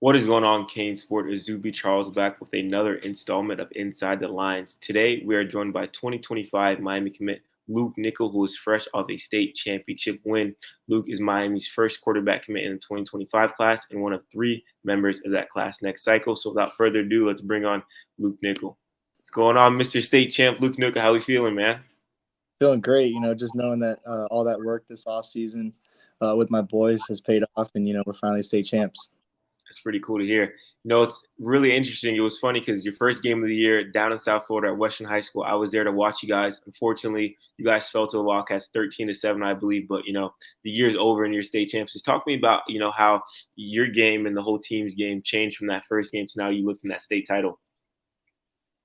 What is going on, CaneSport? Izubee Charles back with another installment of Inside the Lines. Today, we are joined by 2025 Miami commit Luke Nickel, who is fresh off a state championship win. Luke is Miami's first quarterback commit in the 2025 class and one of three members of that class next cycle. So, without further ado, let's bring on Luke Nickel. What's going on, Mr. State Champ Luke Nickel? How we feeling, man? Feeling great, just knowing that all that work this off season with my boys has paid off, and we're finally state champs. That's pretty cool to hear. It's really interesting. It was funny because your first game of the year down in South Florida at Western High School, I was there to watch you guys. Unfortunately, you guys fell to the Wildcats 13-7, I believe. But the year's over and you're state champs. Just talk to me about how your game and the whole team's game changed from that first game to now you lifting that state title.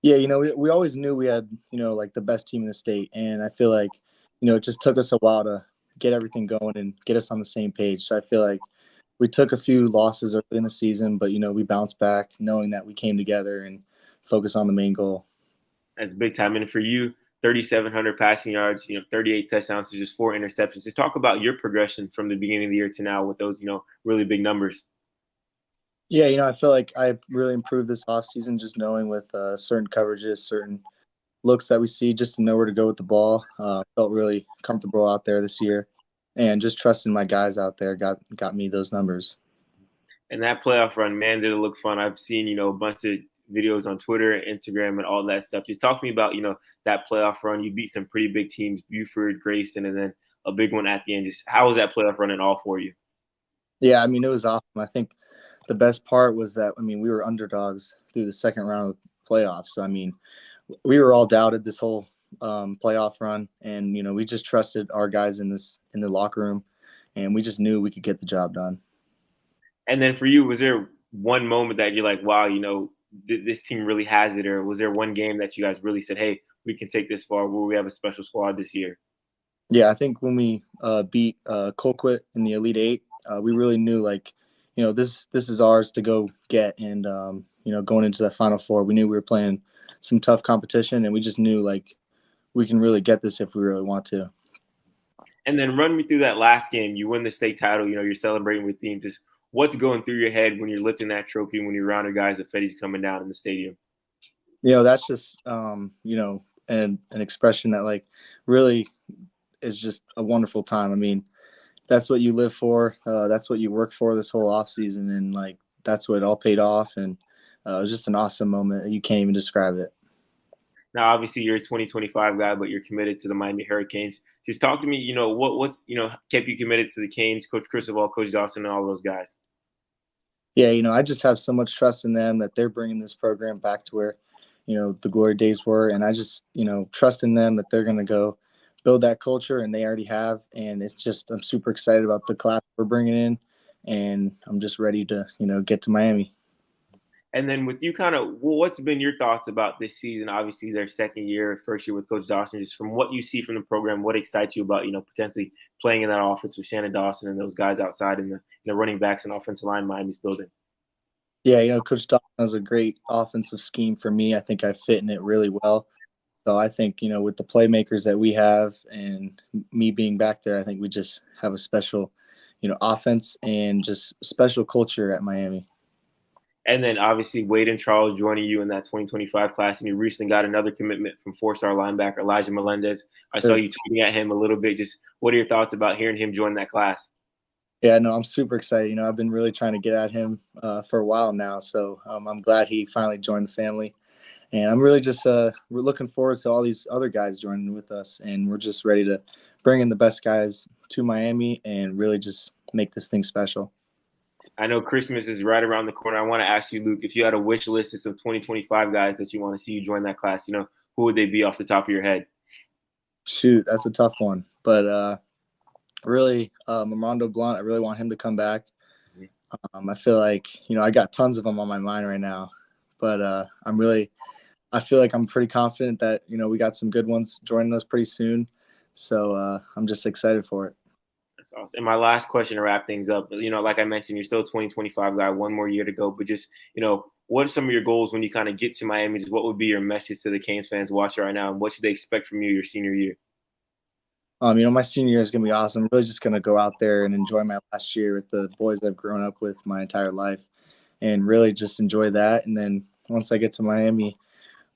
Yeah, we always knew we had like the best team in the state, and I feel like it just took us a while to get everything going and get us on the same page. So I feel like we took a few losses early in the season, but we bounced back knowing that we came together and focused on the main goal. That's big time. And for you, 3,700 passing yards, 38 touchdowns to just 4 interceptions. Just talk about your progression from the beginning of the year to now with those, really big numbers. Yeah, I feel like I really improved this offseason just knowing with certain coverages, certain looks that we see, just to know where to go with the ball. Felt really comfortable out there this year, and just trusting my guys out there got me those numbers. And that playoff run, man, did it look fun. I've seen, a bunch of videos on Twitter, Instagram, and all that stuff. Just talk to me about, that playoff run. You beat some pretty big teams, Buford, Grayson, and then a big one at the end. Just how was that playoff run and all for you? Yeah, it was awesome. I think the best part was that, we were underdogs through the second round of playoffs. So, we were all doubted this whole playoff run, and we just trusted our guys in the locker room, and we just knew we could get the job done. And then for you, was there one moment that you're like, wow, this team really has it, or was there one game that you guys really said, hey, we can take this far, where we have a special squad this year? Yeah, I think when we beat Colquitt in the Elite Eight, we really knew this is ours to go get, and going into the Final Four, we knew we were playing some tough competition, and we just knew we can really get this if we really want to. And then run me through that last game. You win the state title. You're celebrating with team. Just what's going through your head when you're lifting that trophy, when you're around your guys, the Fetty's coming down in the stadium? That's just an expression that really is just a wonderful time. That's what you live for. That's what you work for this whole off season, and that's what all paid off. And it was just an awesome moment. You can't even describe it. Now, obviously, you're a 2025 guy, but you're committed to the Miami Hurricanes. Just talk to me. What's kept you committed to the Canes, Coach Cristobal, Coach Dawson, and all those guys? Yeah, I just have so much trust in them that they're bringing this program back to where the glory days were, and I just trust in them that they're going to go build that culture, and they already have. And it's just I'm super excited about the class we're bringing in, and I'm just ready to get to Miami. And then with you, what's been your thoughts about this season? Obviously, their second year, first year with Coach Dawson. Just from what you see from the program, what excites you about potentially playing in that offense with Shannon Dawson and those guys outside in the running backs and offensive line Miami's building? Yeah, Coach Dawson has a great offensive scheme for me. I think I fit in it really well. So I think with the playmakers that we have and me being back there, I think we just have a special offense and just special culture at Miami. And then obviously Wade and Charles joining you in that 2025 class, and you recently got another commitment from 4-star linebacker Elijah Melendez. I saw you tweeting at him a little bit. Just what are your thoughts about hearing him join that class? Yeah, no, I'm super excited. I've been really trying to get at him for a while now, so I'm glad he finally joined the family. And I'm really just we're looking forward to all these other guys joining with us, and we're just ready to bring in the best guys to Miami and really just make this thing special. I know Christmas is right around the corner. I want to ask you, Luke, if you had a wish list of some 2025 guys that you want to see you join that class, who would they be off the top of your head? Shoot, that's a tough one. But really, Armando Blunt, I really want him to come back. I feel like, I got tons of them on my mind right now. But I feel like I'm pretty confident that, we got some good ones joining us pretty soon. So I'm just excited for it. That's awesome. And my last question to wrap things up, like I mentioned, you're still a 2025 guy, one more year to go. But just, what are some of your goals when you kind of get to Miami? Just what would be your message to the Canes fans watching right now? And what should they expect from you your senior year? My senior year is going to be awesome. I'm really just going to go out there and enjoy my last year with the boys I've grown up with my entire life. and really just enjoy that. And then once I get to Miami,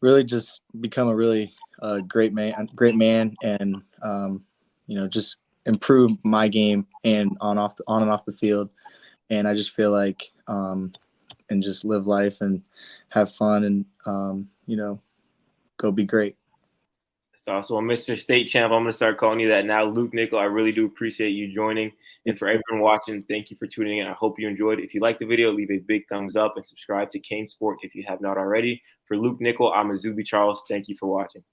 really just become a really great man, and just improve my game and on and off the field. And I just feel like and just live life and have fun and go be great. So Mr. State Champ, I'm going to start calling you that now. Luke Nickel, I really do appreciate you joining. And for everyone watching, thank you for tuning in. I hope you enjoyed. If you liked the video, leave a big thumbs up and subscribe to CaneSport if you have not already. For Luke Nickel, I'm Izubee Charles. Thank you for watching.